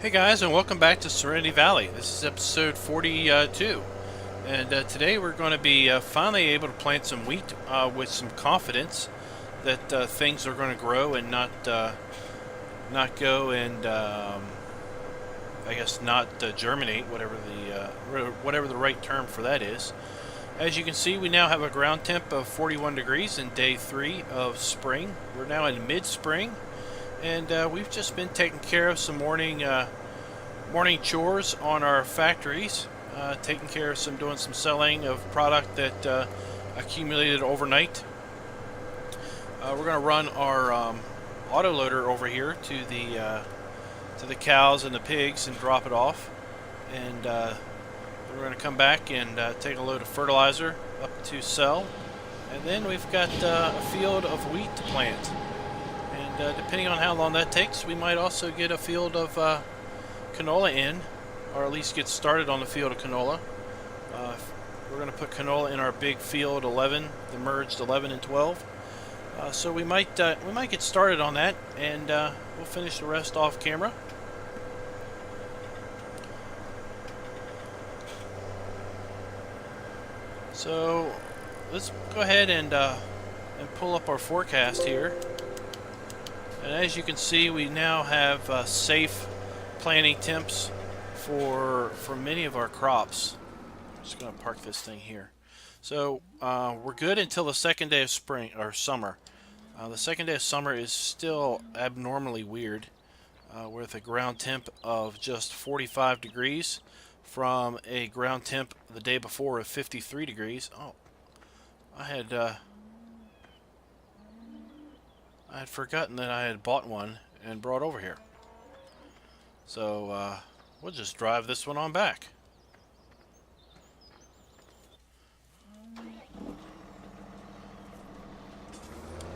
Hey guys, and welcome back to Serenity Valley. This is episode 42, and today we're going to be finally able to plant some wheat with some confidence that things are going to grow and not go and I guess not germinate, whatever the right term for that is. As you can see, we now have a ground temp of 41 degrees in day 3 of spring. We're now in mid-spring. And we've just been taking care of some morning chores on our factories, doing some selling of product that accumulated overnight. We're going to run our autoloader over here to the cows and the pigs and drop it off, and then we're going to come back and take a load of fertilizer up to sell, and then we've got a field of wheat to plant. And depending on how long that takes, we might also get a field of canola in, or at least get started on the field of canola. We're going to put canola in our big field 11, the merged 11 and 12. So we might get started on that, and we'll finish the rest off camera. So let's go ahead and pull up our forecast here. And as you can see, we now have safe planting temps for many of our crops. I'm just going to park this thing here. So we're good until the second day of spring or summer. The second day of summer is still abnormally weird, with a ground temp of just 45 degrees from a ground temp the day before of 53 degrees. Oh, I had forgotten that I had bought one and brought over here. So we'll just drive this one on back.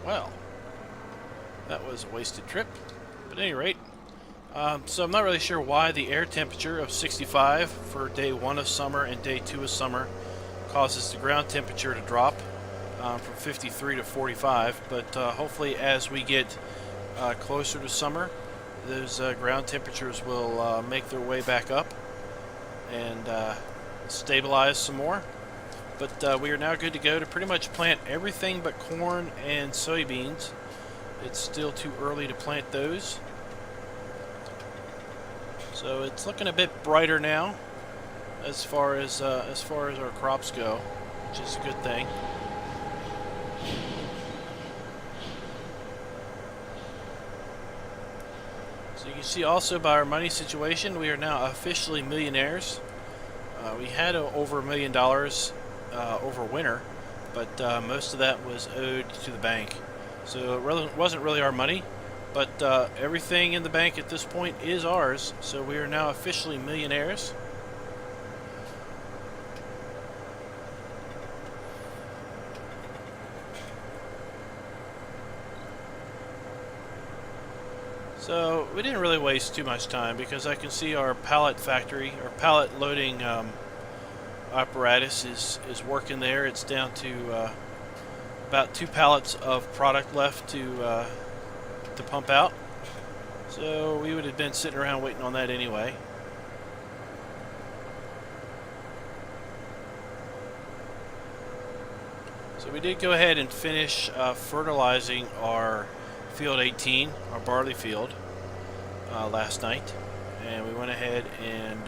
Well, that was a wasted trip. But at any rate, so I'm not really sure why the air temperature of 65 for day 1 of summer and day 2 of summer causes the ground temperature to drop from 53 to 45, but hopefully as we get closer to summer, those ground temperatures will make their way back up and stabilize some more. But we are now good to go to pretty much plant everything but corn and soybeans. It's still too early to plant those, so it's looking a bit brighter now as far as our crops go, which is a good thing. So you can see also by our money situation, we are now officially millionaires. We had over $1 million over winter, but most of that was owed to the bank. So it wasn't really our money, but everything in the bank at this point is ours. So we are now officially millionaires. So we didn't really waste too much time because I can see our pallet factory, our pallet loading apparatus is working there. It's down to about 2 pallets of product left to pump out. So we would have been sitting around waiting on that anyway. So we did go ahead and finish fertilizing our field 18, our barley field, last night, and we went ahead and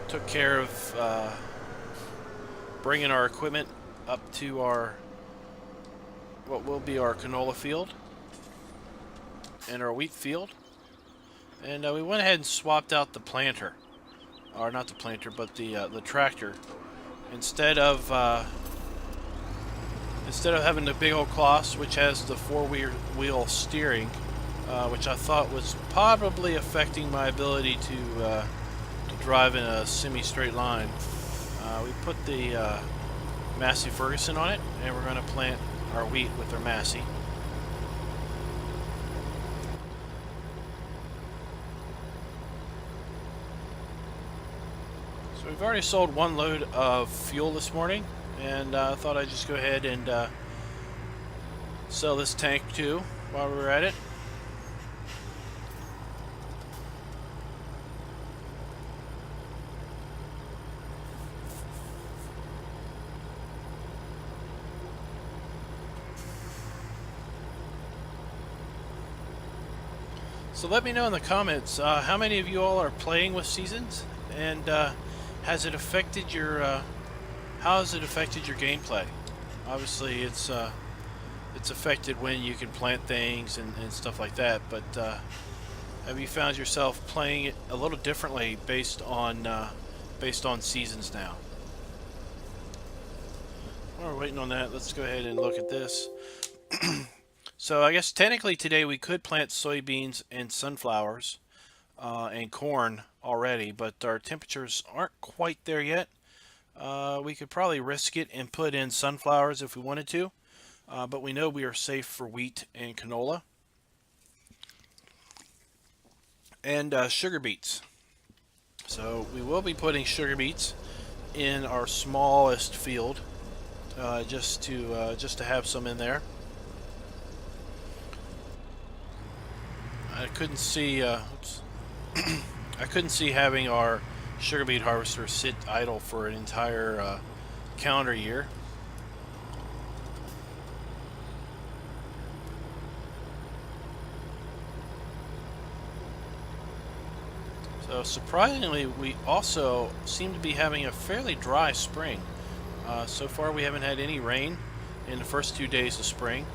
took care of bringing our equipment up to what will be our canola field and our wheat field, and we went ahead and swapped out the planter, or not the planter, but the tractor. Instead of having the big old Kloss, which has the 4-wheel steering, which I thought was probably affecting my ability to drive in a semi-straight line, we put the Massey Ferguson on it, and we're going to plant our wheat with our Massey. So we've already sold 1 load of fuel this morning, and I thought I'd just go ahead and sell this tank too while we were at it. So let me know in the comments how many of you all are playing with seasons, and has it affected your how has it affected your gameplay? Obviously, it's affected when you can plant things and stuff like that. But have you found yourself playing it a little differently based on seasons now? While we're waiting on that, let's go ahead and look at this. So I guess technically today we could plant soybeans and sunflowers and corn already, but our temperatures aren't quite there yet. We could probably risk it and put in sunflowers if we wanted to, but we know we are safe for wheat and canola. And sugar beets. So we will be putting sugar beets in our smallest field, just to have some in there. I couldn't see I couldn't see having our sugar beet harvester sit idle for an entire calendar year. So surprisingly, we also seem to be having a fairly dry spring. So far we haven't had any rain in the first 2 days of spring.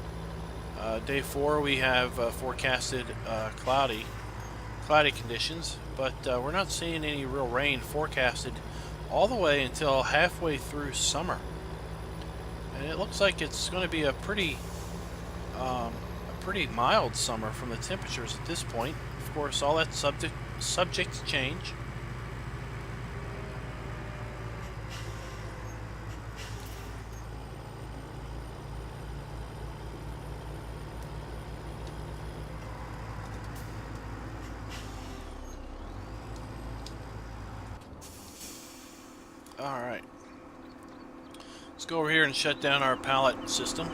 Day 4 we have forecasted cloudy conditions, but we're not seeing any real rain forecasted all the way until halfway through summer. And it looks like it's going to be a pretty mild summer from the temperatures at this point. Of course, all that's subject to change. Alright, let's go over here and shut down our pallet system.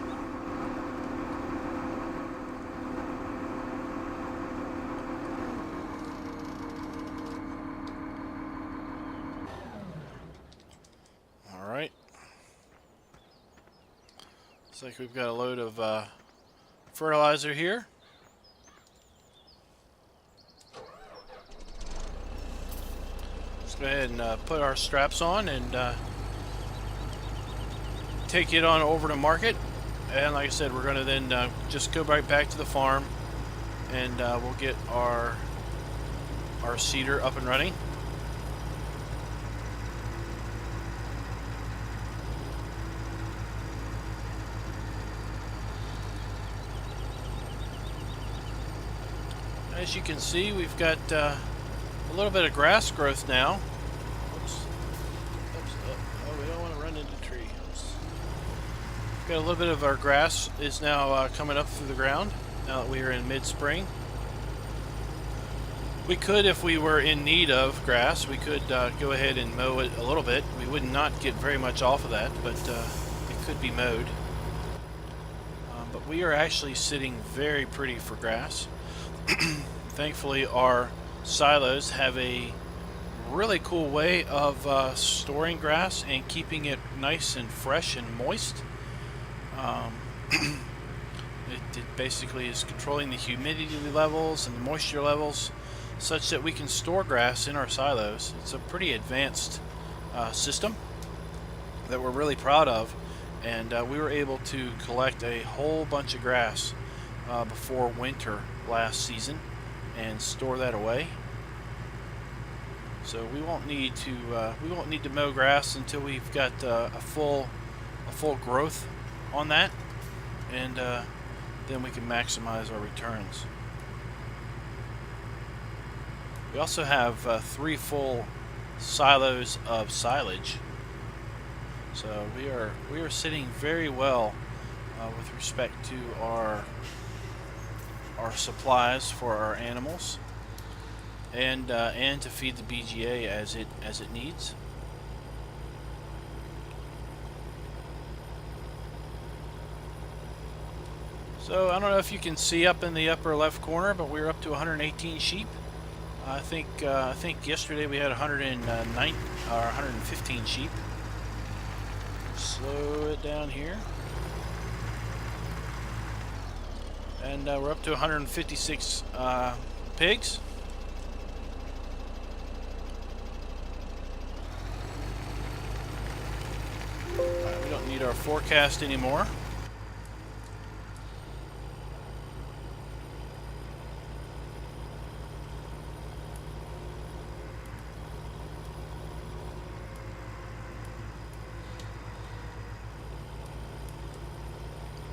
Alright, looks like we've got a load of fertilizer here. Go ahead and put our straps on and take it on over to market. And like I said, we're going to then just go right back to the farm, and we'll get our seeder up and running. As you can see, we've got a little bit of grass growth now. Oops. Oh, we don't want to run into trees. We've got a little bit of our grass is now coming up through the ground now that we are in mid-spring. We could, if we were in need of grass, we could go ahead and mow it a little bit. We would not get very much off of that, but it could be mowed. But we are actually sitting very pretty for grass. Thankfully, our silos have a really cool way of storing grass and keeping it nice and fresh and moist. It basically is controlling the humidity levels and the moisture levels such that we can store grass in our silos. It's a pretty advanced system that we're really proud of, and we were able to collect a whole bunch of grass before winter last season and store that away. So we won't need to mow grass until we've got a full growth on that, and then we can maximize our returns. We also have 3 full silos of silage, so we are sitting very well with respect to our supplies for our animals, and to feed the BGA as it needs. So I don't know if you can see up in the upper left corner, but we're up to 118 sheep. I think yesterday we had 109 or 115 sheep. Slow it down here. And we're up to 156 pigs. Alright, we don't need our forecast anymore.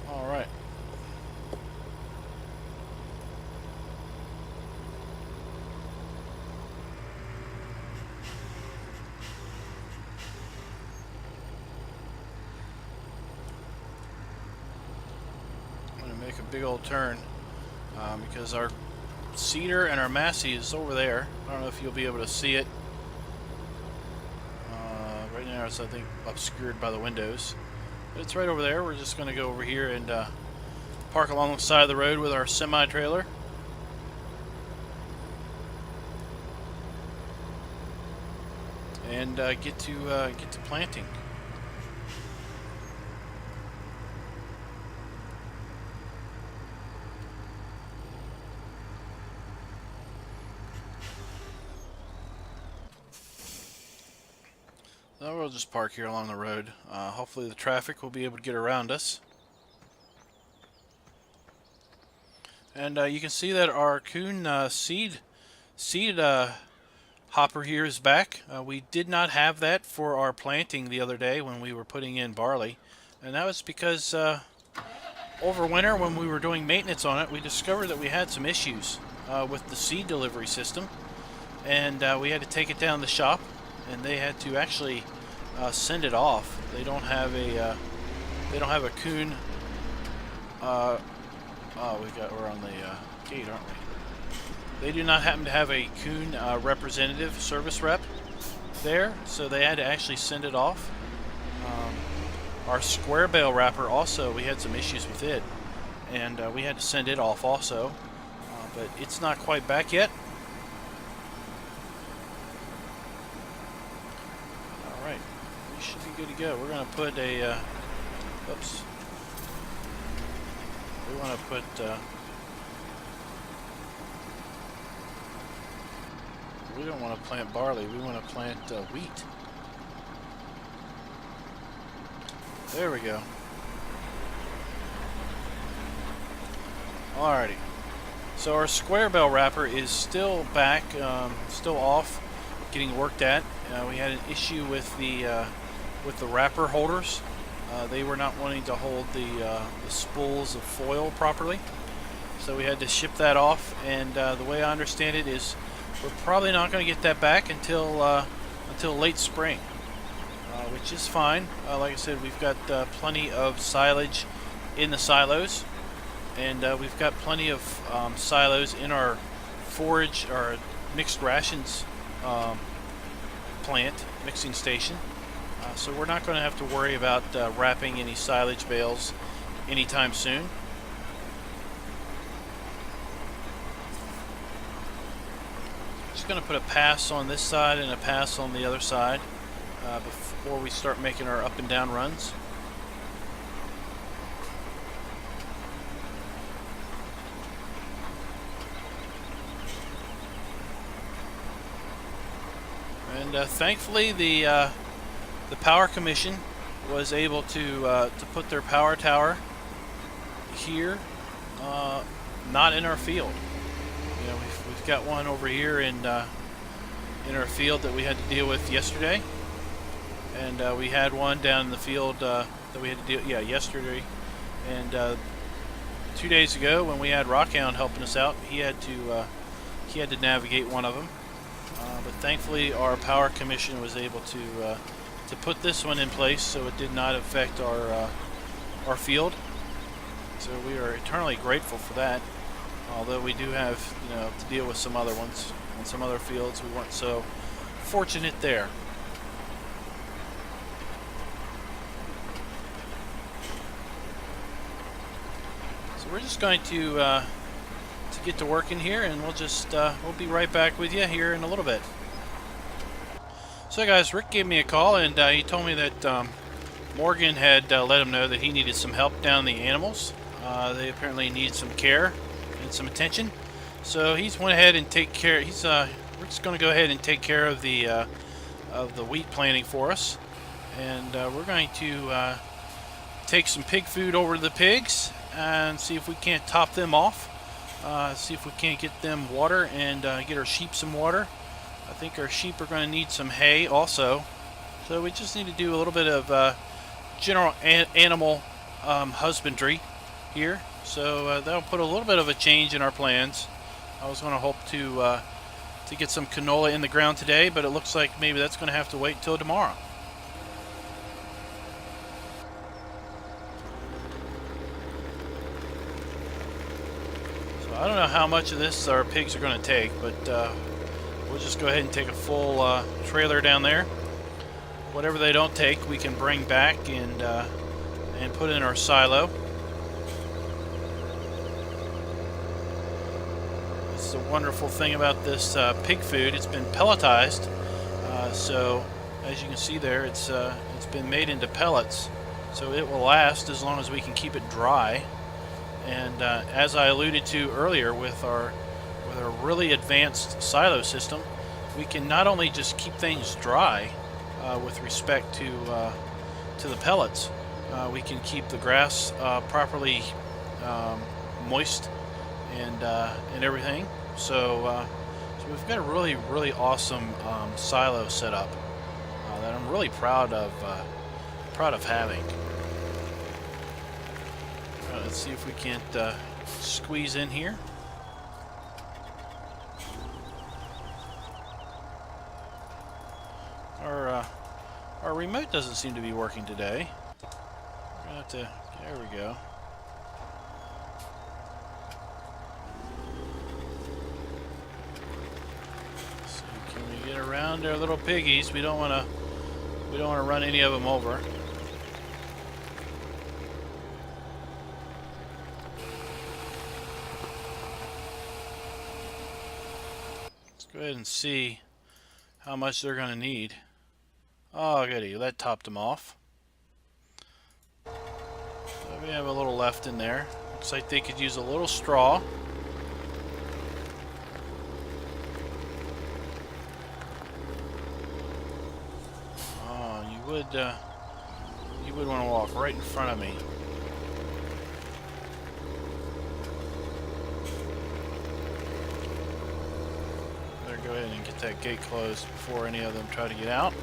Alright. Make a big old turn because our cedar and our Massey is over there. I don't know if you'll be able to see it. Right now it's, I think, obscured by the windows. But it's right over there. We're just going to go over here and park along the side of the road with our semi-trailer. And get to planting. So we'll just park here along the road. Hopefully the traffic will be able to get around us. And you can see that our coon seed hopper here is back. We did not have that for our planting the other day when we were putting in barley. And that was because over winter when we were doing maintenance on it, we discovered that we had some issues with the seed delivery system. And we had to take it down to the shop. And they had to actually send it off. They don't have a coon. We're on the gate, aren't we? They do not happen to have a coon representative service rep there, so they had to actually send it off. Our square bale wrapper also, we had some issues with it, and we had to send it off also, but it's not quite back yet. Alright, we should be good to go. We're going to put a, oops, we want to put, we don't want to plant barley, we want to plant wheat. There we go. Alrighty. So our square bell wrapper is still back, still off, getting worked at. We had an issue with the wrapper holders. They were not wanting to hold the spools of foil properly, so we had to ship that off. And the way I understand it is, we're probably not going to get that back until late spring, which is fine. Like I said, we've got plenty of silage in the silos, and we've got plenty of silos in our forage, our mixed rations plant, mixing station. So we're not going to have to worry about wrapping any silage bales anytime soon. Just going to put a pass on this side and a pass on the other side before we start making our up and down runs. And thankfully the Power Commission was able to put their power tower here, not in our field. You know, we've got one over here in our field that we had to deal with yesterday, and we had one down in the field that we had to deal yesterday, and 2 days ago when we had Rockhound helping us out, he had to navigate one of them. But thankfully our Power Commission was able to put this one in place so it did not affect our field. So we are eternally grateful for that. Although we do have, you know, to deal with some other ones in some other fields, we weren't so fortunate there. So we're just going to get to work in here, and we'll be right back with you here in a little bit. So guys, Rick gave me a call, and he told me that Morgan had let him know that he needed some help down the animals. They apparently need some care and some attention, So he's went ahead and take care. We're just going to go ahead and take care of the wheat planting for us, and we're going to take some pig food over to the pigs and see if we can't top them off. See if we can't get them water and get our sheep some water. I think our sheep are going to need some hay also. So we just need to do a little bit of general animal husbandry here. So that'll put a little bit of a change in our plans. I was going to hope to get some canola in the ground today, but it looks like maybe that's going to have to wait till tomorrow. So I don't know how much of this our pigs are going to take, but we'll just go ahead and take a full trailer down there. Whatever they don't take, we can bring back and put in our silo. The wonderful thing about this pig food, it's been pelletized, so as you can see there, it's been made into pellets, so it will last as long as we can keep it dry. And as I alluded to earlier, with our really advanced silo system, we can not only just keep things dry with respect to the pellets, we can keep the grass properly moist and everything. So we've got a really awesome silo set up that I'm really proud of having. Let's see if we can't squeeze in here. Our remote doesn't seem to be working today. We're gonna have to. There we go. Get around our little piggies. We don't want to run any of them over. Let's go ahead and see how much they're going to need. Oh, goody, that topped them off. So we have a little left in there. Looks like they could use a little straw. You would want to walk right in front of me. Better go ahead and get that gate closed before any of them try to get out.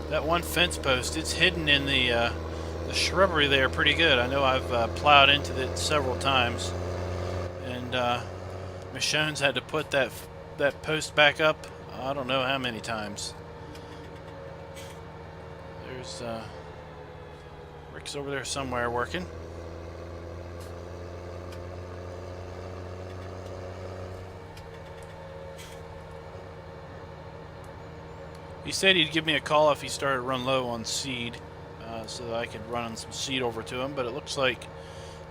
That one fence post, it's hidden in the shrubbery there pretty good. I know I've plowed into it several times. And Michonne's had to put that post back up I don't know how many times. There's Rick's over there somewhere working. He said he'd give me a call if he started to run low on seed, so that I could run some seed over to him. But it looks like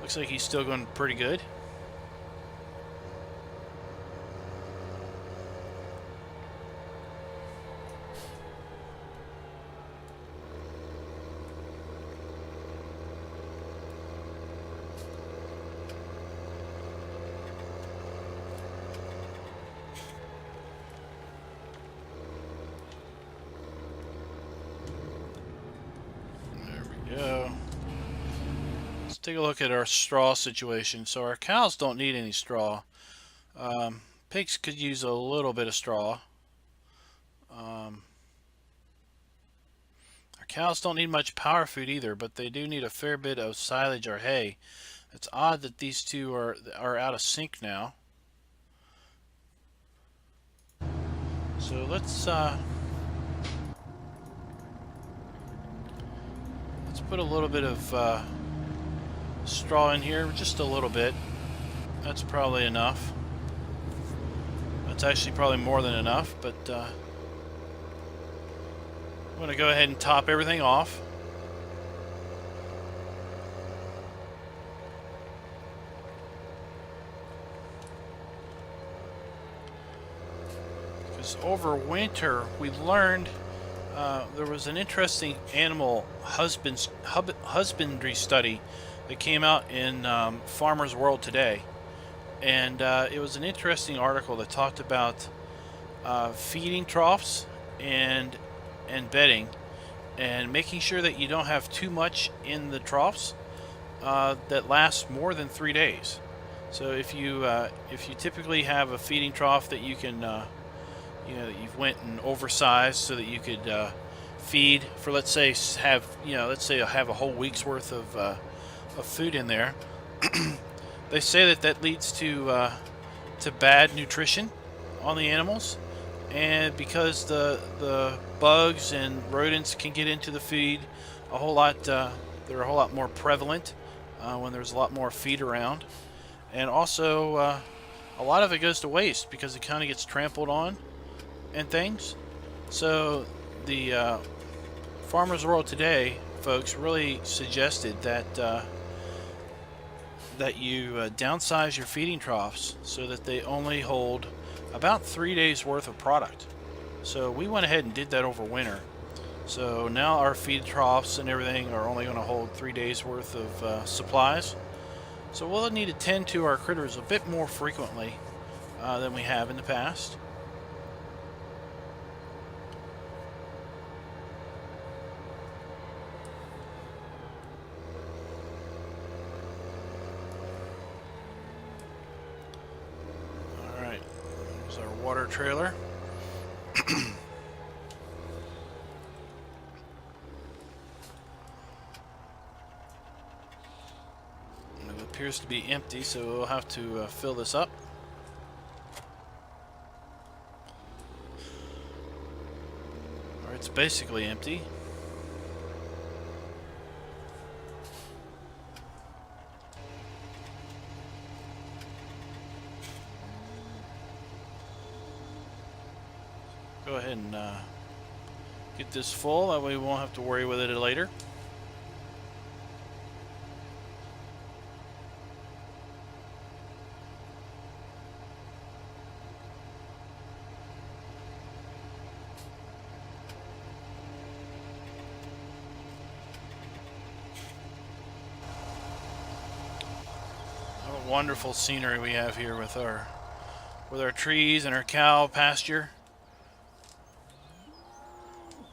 he's still going pretty good. Let's take a look at our straw situation. So our cows don't need any straw. Pigs could use a little bit of straw. Our cows don't need much power food either, but they do need a fair bit of silage or hay. It's odd that these two are out of sync now. So let's put a little bit of straw in here, just a little bit. That's probably enough. That's actually probably more than enough, but I'm going to go ahead and top everything off. Because over winter we learned there was an interesting animal husbandry study that came out in Farmer's World today, and it was an interesting article that talked about feeding troughs and bedding, and making sure that you don't have too much in the troughs that lasts more than 3 days. So if you typically have a feeding trough that you can that you've went and oversized so that you could feed for, let's say, have a whole week's worth of food in there. They say that leads to bad nutrition on the animals, and because the bugs and rodents can get into the feed a whole lot, they're a whole lot more prevalent when there's a lot more feed around, and also a lot of it goes to waste because it kind of gets trampled on and things. So the Farmer's World today, folks, really suggested that you downsize your feeding troughs so that they only hold about 3 days worth of product. So we went ahead and did that over winter. So now our feed troughs and everything are only going to hold 3 days worth of supplies. So we'll need to tend to our critters a bit more frequently than we have in the past. Alright, here's our water trailer. Appears to be empty, so we'll have to fill this up. Or it's basically empty. Go ahead and get this full, that way we won't have to worry with it later. Wonderful scenery we have here with our trees and our cow pasture.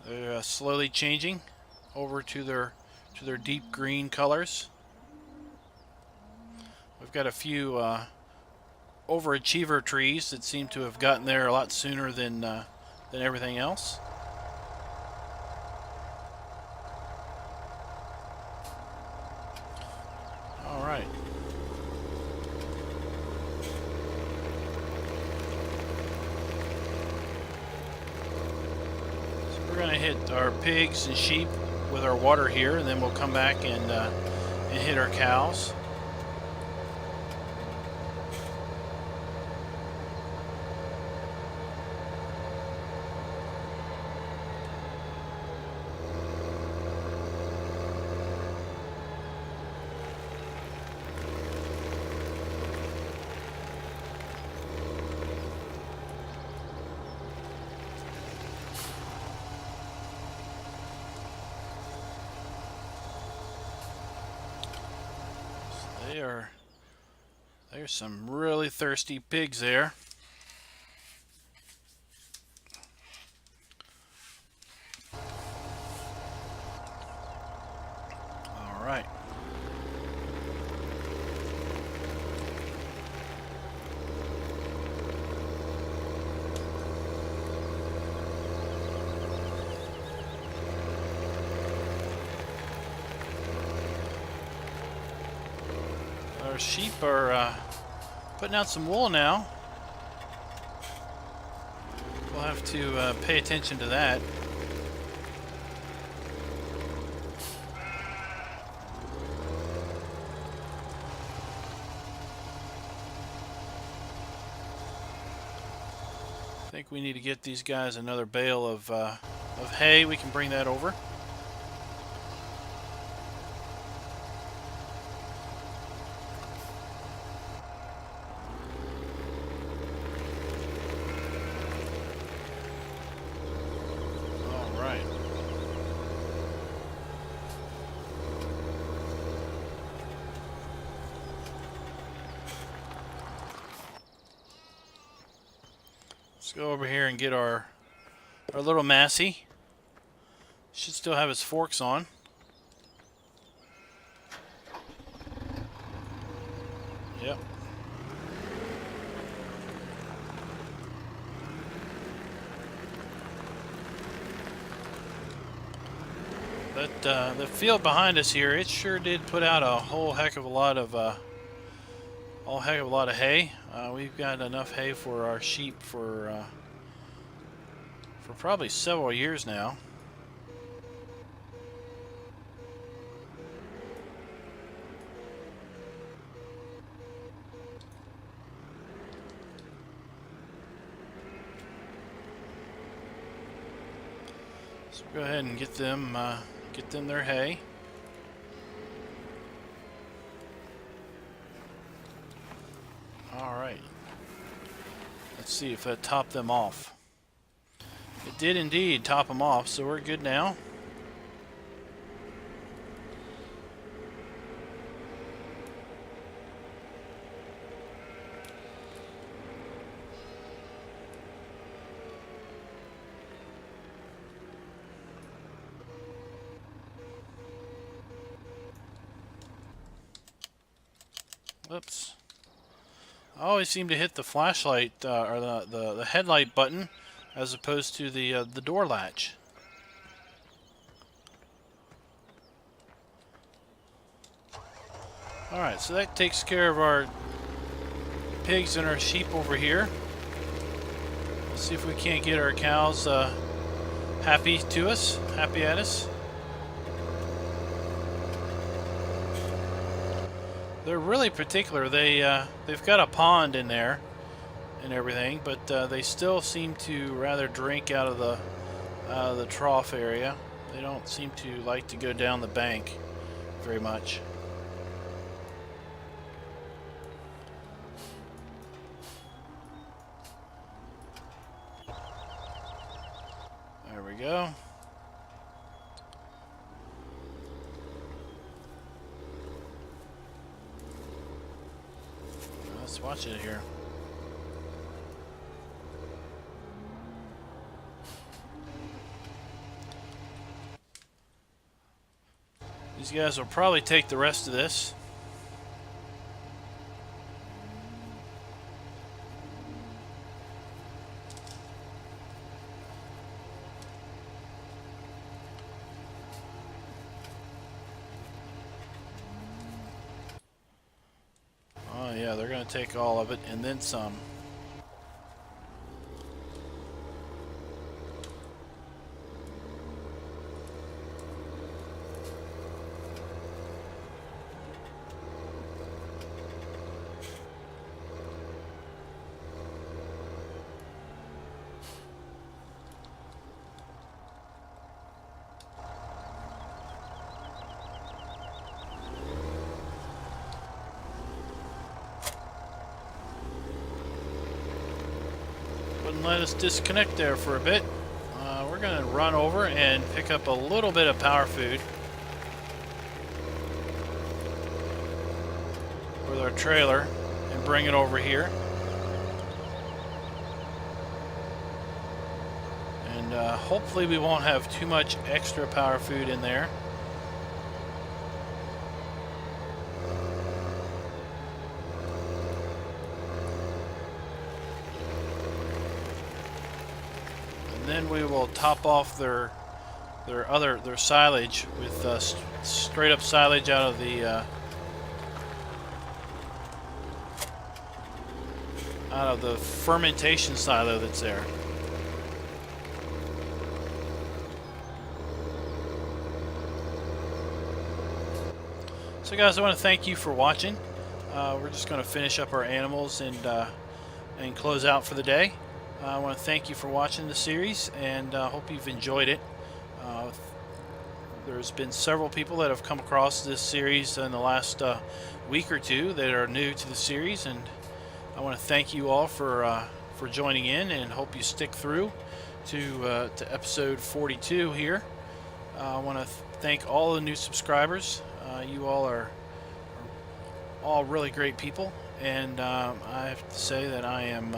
They're slowly changing over to their deep green colors. We've got a few overachiever trees that seem to have gotten there a lot sooner than everything else. All right. We're going to hit our pigs and sheep with our water here, and then we'll come back and hit our cows. There's some really thirsty pigs there. All right. Our sheep are putting out some wool now. We'll have to pay attention to that. I think we need to get these guys another bale of hay. We can bring that over. All right. Let's go over here and get our little Massey. Should still have his forks on. Yep. But the field behind us here, it sure did put out a whole heck of a lot of hay. We've got enough hay for our sheep for probably several years now. So go ahead and get them their hay. All right. Let's see if that topped them off. It did indeed top them off, so we're good now. Oops. I always seem to hit the flashlight or the headlight button as opposed to the door latch. Alright, so that takes care of our pigs and our sheep over here. Let's see if we can't get our cows happy at us. They're really particular. They've got a pond in there and everything, but they still seem to rather drink out of the trough area. They don't seem to like to go down the bank very much. There we go. Let's watch it here. These guys will probably take the rest of this. Oh yeah, they're going to take all of it and then some. Wouldn't let us disconnect there for a bit. We're going to run over and pick up a little bit of power food with our trailer and bring it over here. And hopefully we won't have too much extra power food in there. And then we will top off their silage with straight up silage out of the fermentation silo that's there. So guys, I want to thank you for watching. We're just going to finish up our animals and close out for the day. I want to thank you for watching the series, and hope you've enjoyed it. There's been several people that have come across this series in the last week or two that are new to the series, and I want to thank you all for joining in, and hope you stick through to episode 42 here. I want to thank all the new subscribers. You all are all really great people, and I have to say that I am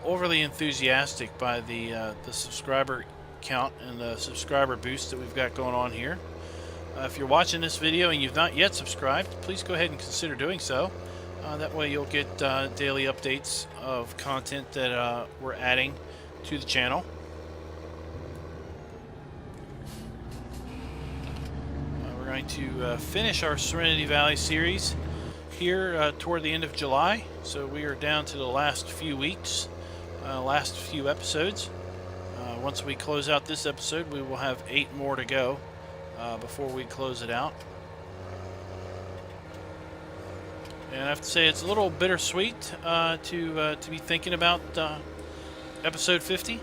overly enthusiastic by the subscriber count and the subscriber boost that we've got going on here. If you're watching this video and you've not yet subscribed, please go ahead and consider doing so. That way you'll get daily updates of content that we're adding to the channel. We're going to finish our Serenity Valley series here toward the end of July. So we are down to the last few weeks, last few episodes. Once we close out this episode, we will have 8 more to go before we close it out. And I have to say, it's a little bittersweet to be thinking about episode 50.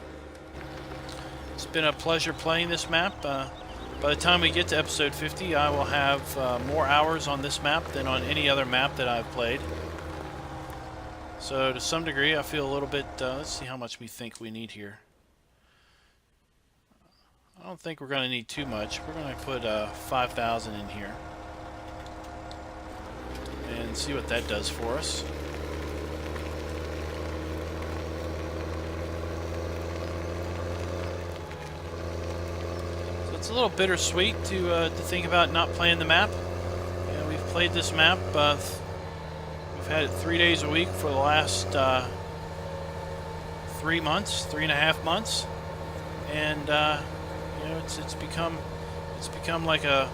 It's been a pleasure playing this map. By the time we get to episode 50, I will have more hours on this map than on any other map that I've played. So to some degree, I feel a little bit... let's see how much we think we need here. I don't think we're going to need too much. We're going to put 5,000 in here. And see what that does for us. So it's a little bittersweet to think about not playing the map. You know, we've played this map. We've had it 3 days a week for the last 3 months, 3.5 months, and you know, it's become like a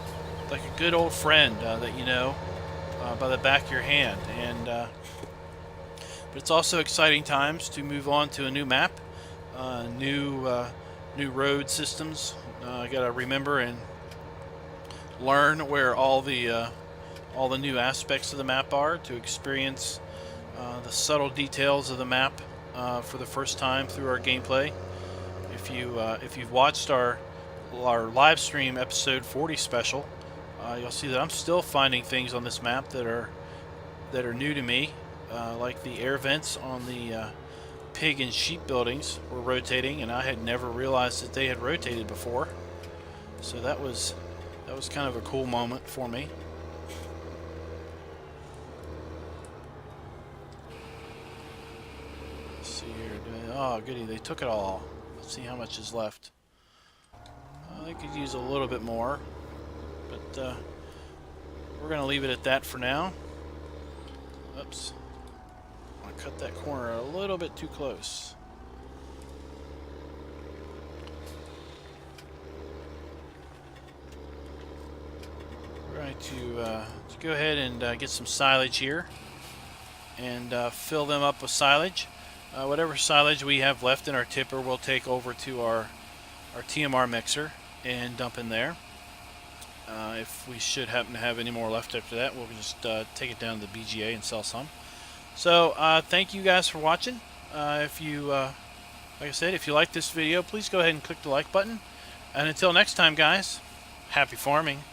good old friend that you know. By the back of your hand, and but it's also exciting times to move on to a new map, new road systems. I gotta remember and learn where all the new aspects of the map are, to experience the subtle details of the map for the first time through our gameplay. If you've watched our live stream episode 40 special. You'll see that I'm still finding things on this map that are new to me, like the air vents on the pig and sheep buildings were rotating, and I had never realized that they had rotated before. So that was kind of a cool moment for me. Let's see here. Oh, goody! They took it all. Let's see how much is left. They could use a little bit more. But we're going to leave it at that for now. Oops. I want to cut that corner a little bit too close. We're going to go ahead and get some silage here and fill them up with silage. Whatever silage we have left in our tipper, we'll take over to our TMR mixer and dump in there. If we should happen to have any more left after that, we'll just take it down to the BGA and sell some. So thank you guys for watching. If you, like I said, if you like this video, please go ahead and click the like button. And until next time, guys, happy farming.